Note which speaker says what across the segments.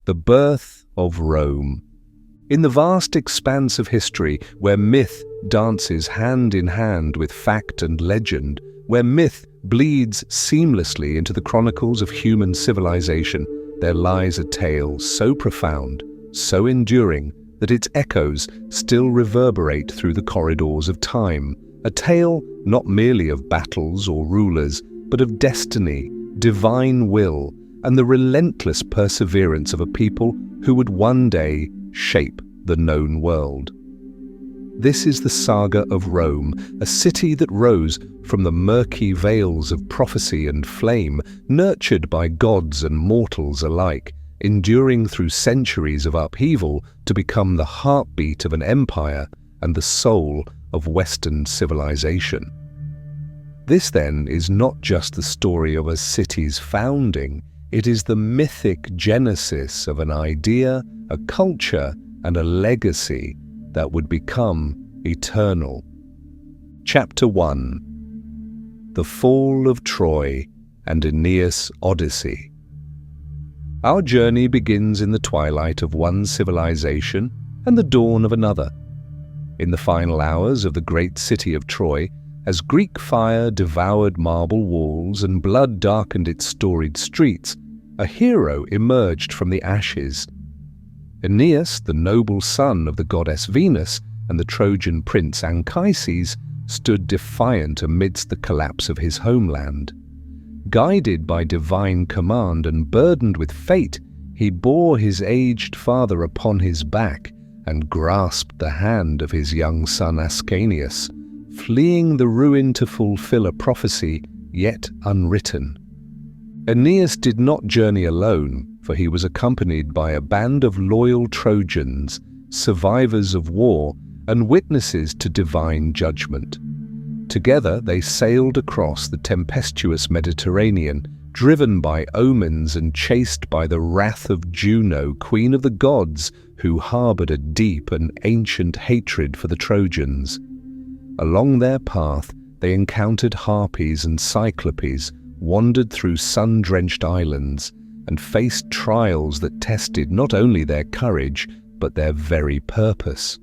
Speaker 1: The birth of Rome. In the vast expanse of history, where myth dances hand in hand with fact and legend, where myth bleeds seamlessly into the chronicles of human civilization, there lies a tale so profound, so enduring, that its echoes still reverberate through the corridors of time. A tale not merely of battles or rulers, but of destiny, divine will, and the relentless perseverance of a people who would one day shape the known world. This is the saga of Rome, a city that rose from the murky veils of prophecy and flame, nurtured by gods and mortals alike, enduring through centuries of upheaval to become the heartbeat of an empire and the soul of Western civilization. This, then, is not just the story of a city's founding, it is the mythic genesis of an idea, a culture, and a legacy that would become eternal. Chapter 1. The Fall of Troy and Aeneas' Odyssey. Our journey begins in the twilight of one civilization and the dawn of another. In the final hours of the great city of Troy, as Greek fire devoured marble walls and blood darkened its storied streets, a hero emerged from the ashes. Aeneas, the noble son of the goddess Venus and the Trojan prince Anchises, stood defiant amidst the collapse of his homeland. Guided by divine command and burdened with fate, he bore his aged father upon his back and grasped the hand of his young son Aeneas, fleeing the ruin to fulfill a prophecy yet unwritten. Aeneas did not journey alone, for he was accompanied by a band of loyal Trojans, survivors of war and witnesses to divine judgment. Together they sailed across the tempestuous Mediterranean, driven by omens and chased by the wrath of Juno, queen of the gods, who harbored a deep and ancient hatred for the Trojans. Along their path they encountered harpies and cyclopes, wandered through sun-drenched islands, and faced trials that tested not only their courage, but their very purpose.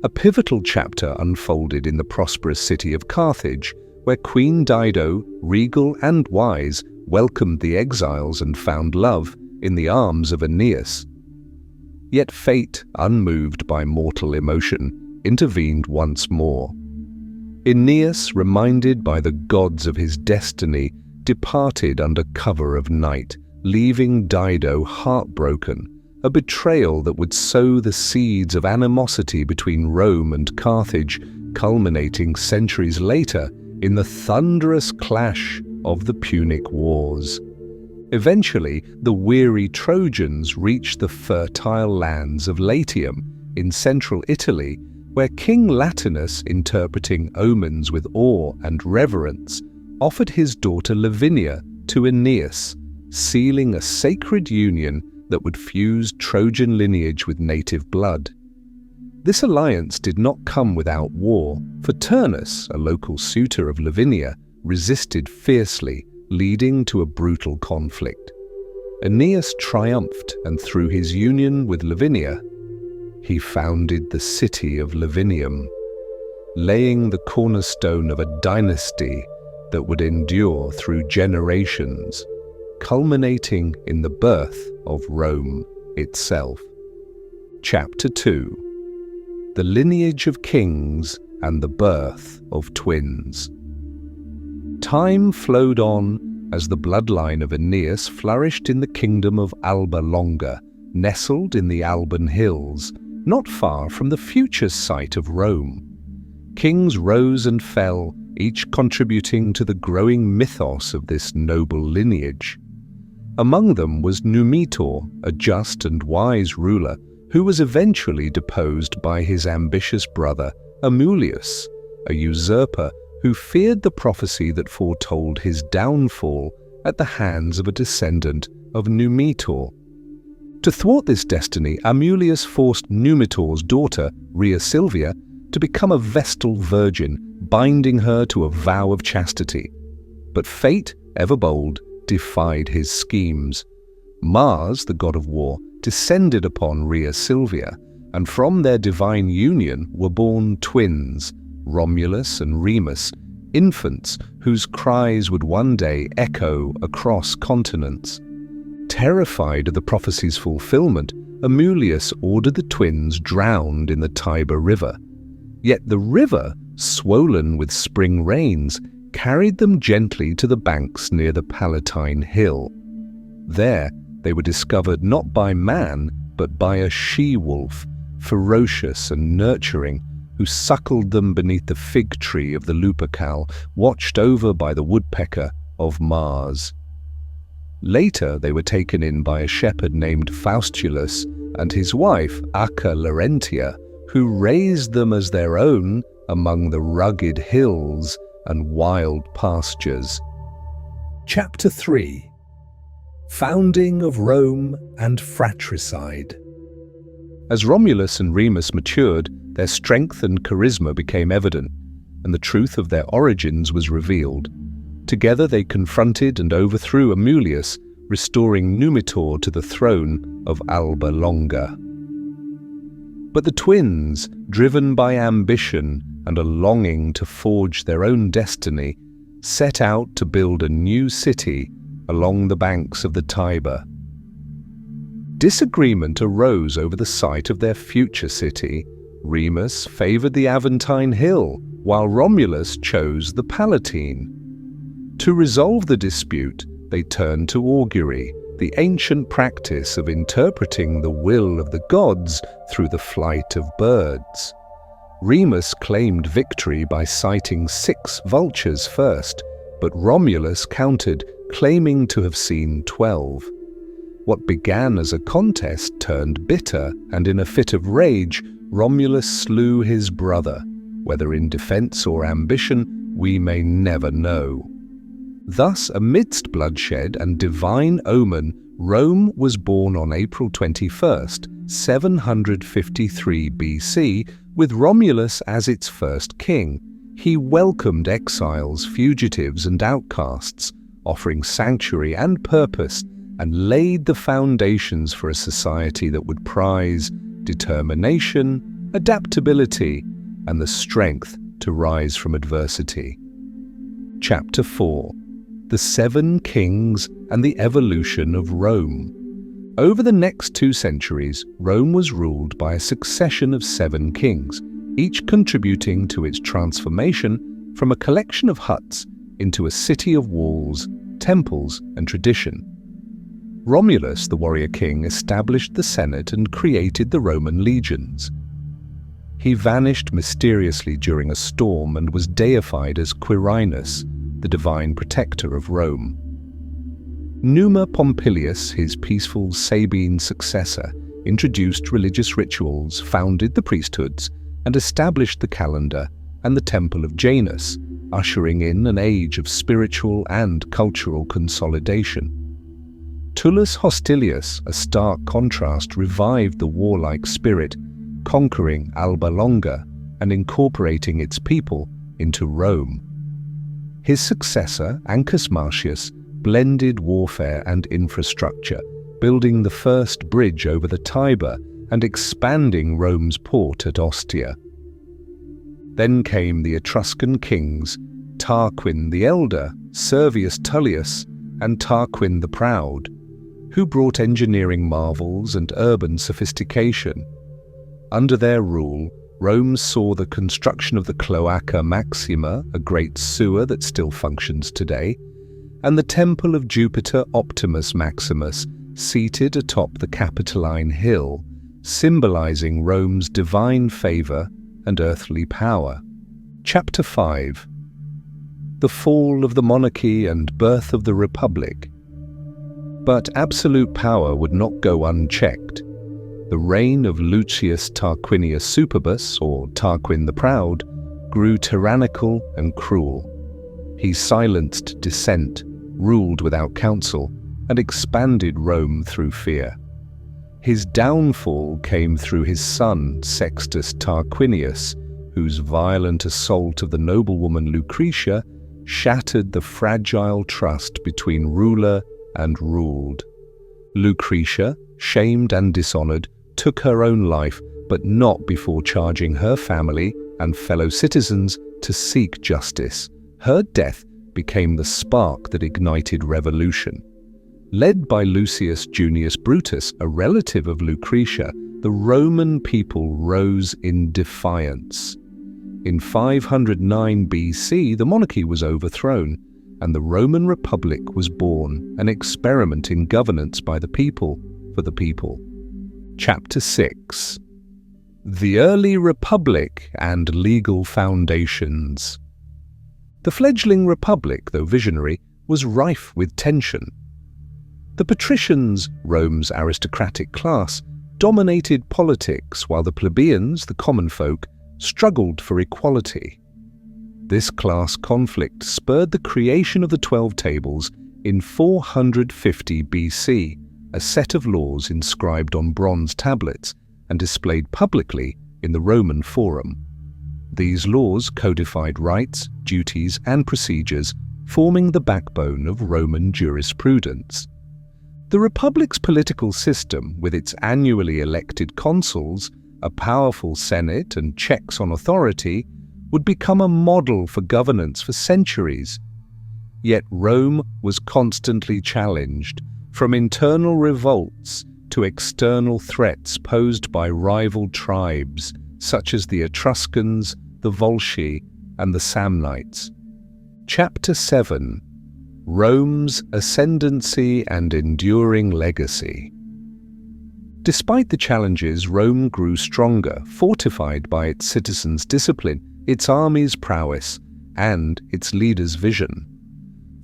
Speaker 1: A pivotal chapter unfolded in the prosperous city of Carthage, where Queen Dido, regal and wise, welcomed the exiles and found love in the arms of Aeneas. Yet fate, unmoved by mortal emotion, intervened once more. Aeneas, reminded by the gods of his destiny, departed under cover of night, leaving Dido heartbroken, a betrayal that would sow the seeds of animosity between Rome and Carthage, culminating centuries later in the thunderous clash of the Punic Wars. Eventually, the weary Trojans reached the fertile lands of Latium in central Italy, where King Latinus, interpreting omens with awe and reverence, offered his daughter Lavinia to Aeneas, sealing a sacred union that would fuse Trojan lineage with native blood. This alliance did not come without war, for Turnus, a local suitor of Lavinia, resisted fiercely, leading to a brutal conflict. Aeneas triumphed, and through his union with Lavinia, he founded the city of Lavinium, laying the cornerstone of a dynasty that would endure through generations, culminating in the birth of Rome itself. Chapter 2. The Lineage of Kings and the Birth of Twins. Time flowed on as the bloodline of Aeneas flourished in the kingdom of Alba Longa, nestled in the Alban Hills, not far from the future site of Rome. Kings rose and fell, each contributing to the growing mythos of this noble lineage. Among them was Numitor, a just and wise ruler, who was eventually deposed by his ambitious brother Romulus, a usurper who feared the prophecy that foretold his downfall at the hands of a descendant of Numitor. To thwart this destiny, Romulus forced Numitor's daughter, Rhea Silvia, to become a Vestal virgin, binding her to a vow of chastity. But fate, ever bold, defied his schemes. Mars, the god of war, descended upon Rhea Silvia, and from their divine union were born twins, Romulus and Remus, infants whose cries would one day echo across continents. Terrified of the prophecy's fulfillment, Amulius ordered the twins drowned in the Tiber River. Yet the river, swollen with spring rains, carried them gently to the banks near the Palatine Hill. There they were discovered not by man, but by a she-wolf, ferocious and nurturing, who suckled them beneath the fig tree of the Lupercal, watched over by the woodpecker of Mars. Later they were taken in by a shepherd named Faustulus and his wife Acca Larentia, who raised them as their own among the rugged hills and wild pastures. Chapter 3. Founding of Rome and fratricide. As Romulus and Remus matured, their strength and charisma became evident, and the truth of their origins was revealed. Together they confronted and overthrew Amulius, restoring Numitor to the throne of Alba Longa. But the twins, driven by ambition and a longing to forge their own destiny, set out to build a new city along the banks of the Tiber. Disagreement arose over the site of their future city. Remus favoured the Aventine Hill, while Romulus chose the Palatine. To resolve the dispute, they turned to augury, the ancient practice of interpreting the will of the gods through the flight of birds. Remus claimed victory by sighting 6 vultures first, but Romulus countered, claiming to have seen 12. What began as a contest turned bitter, and in a fit of rage, Romulus slew his brother. Whether in defense or ambition, we may never know. Thus, amidst bloodshed and divine omen, Rome was born on April 21st, 753 BC, with Romulus as its first king. He welcomed exiles, fugitives, and outcasts, offering sanctuary and purpose, and laid the foundations for a society that would prize determination, adaptability, and the strength to rise from adversity. Chapter 4. The 7 Kings and the Evolution of Rome. Over the next 2 centuries, Rome was ruled by a succession of 7 kings, each contributing to its transformation from a collection of huts into a city of walls, temples, and tradition. Romulus, the warrior king, established the Senate and created the Roman legions. He vanished mysteriously during a storm and was deified as Quirinus, the divine protector of Rome. Numa Pompilius, his peaceful Sabine successor, introduced religious rituals, founded the priesthoods, and established the calendar and the Temple of Janus, ushering in an age of spiritual and cultural consolidation. Tullus Hostilius, a stark contrast, revived the warlike spirit, conquering Alba Longa and incorporating its people into Rome. His successor, Ancus Marcius, blended warfare and infrastructure, building the first bridge over the Tiber and expanding Rome's port at Ostia. Then came the Etruscan kings, Tarquin the Elder, Servius Tullius, and Tarquin the Proud, who brought engineering marvels and urban sophistication. Under their rule, Rome saw the construction of the Cloaca Maxima, a great sewer that still functions today, and the Temple of Jupiter Optimus Maximus, seated atop the Capitoline Hill, symbolizing Rome's divine favor and earthly power. Chapter 5. The Fall of the Monarchy and Birth of the Republic. But absolute power would not go unchecked. The reign of Lucius Tarquinius Superbus, or Tarquin the Proud, grew tyrannical and cruel. He silenced dissent, ruled without counsel, and expanded Rome through fear. His downfall came through his son Sextus Tarquinius, whose violent assault of the noblewoman Lucretia shattered the fragile trust between ruler and ruled. Lucretia, shamed and dishonored, took her own life, but not before charging her family and fellow citizens to seek justice. Her death became the spark that ignited revolution. Led by Lucius Junius Brutus, a relative of Lucretia, the Roman people rose in defiance. In 509 BC, the monarchy was overthrown, and the Roman Republic was born, an experiment in governance by the people, for the people. Chapter 6. The Early Republic and Legal Foundations. The fledgling republic, though visionary, was rife with tension. The patricians, Rome's aristocratic class, dominated politics, while the plebeians, the common folk, struggled for equality. This class conflict spurred the creation of the 12 Tables in 450 BC, a set of laws inscribed on bronze tablets and displayed publicly in the Roman Forum. These laws codified rights, duties, and procedures, forming the backbone of Roman jurisprudence. The Republic's political system, with its annually elected consuls, a powerful Senate, and checks on authority, would become a model for governance for centuries. Yet Rome was constantly challenged, from internal revolts to external threats posed by rival tribes, such as the Etruscans, the Volsci, and the Samnites. Chapter 7. Rome's Ascendancy and Enduring Legacy. Despite the challenges, Rome grew stronger, fortified by its citizens' discipline, its army's prowess, and its leaders' vision.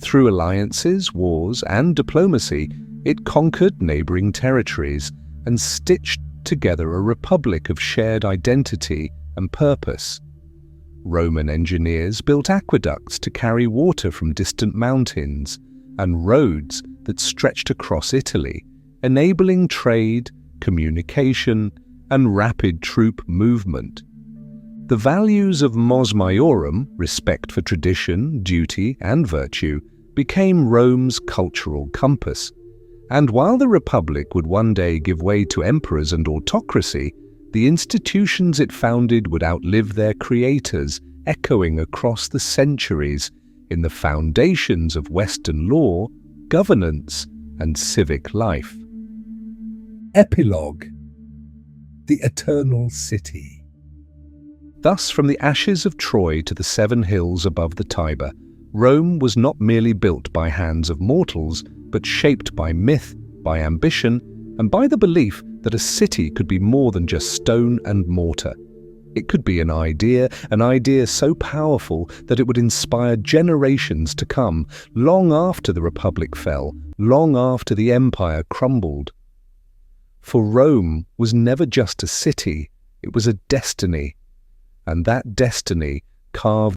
Speaker 1: Through alliances, wars, and diplomacy, it conquered neighboring territories and stitched together a republic of shared identity and purpose. Roman engineers built aqueducts to carry water from distant mountains and roads that stretched across Italy, enabling trade, communication, and rapid troop movement. The values of mos maiorum, respect for tradition, duty, and virtue, became Rome's cultural compass. And while the Republic would one day give way to emperors and autocracy, the institutions it founded would outlive their creators, echoing across the centuries in the foundations of Western law, governance, and civic life. Epilogue. The Eternal City. Thus, from the ashes of Troy to the 7 hills above the Tiber, Rome was not merely built by hands of mortals, but shaped by myth, by ambition, and by the belief that a city could be more than just stone and mortar. It could be an idea so powerful that it would inspire generations to come, long after the Republic fell, long after the empire crumbled. For Rome was never just a city, it was a destiny, and that destiny carved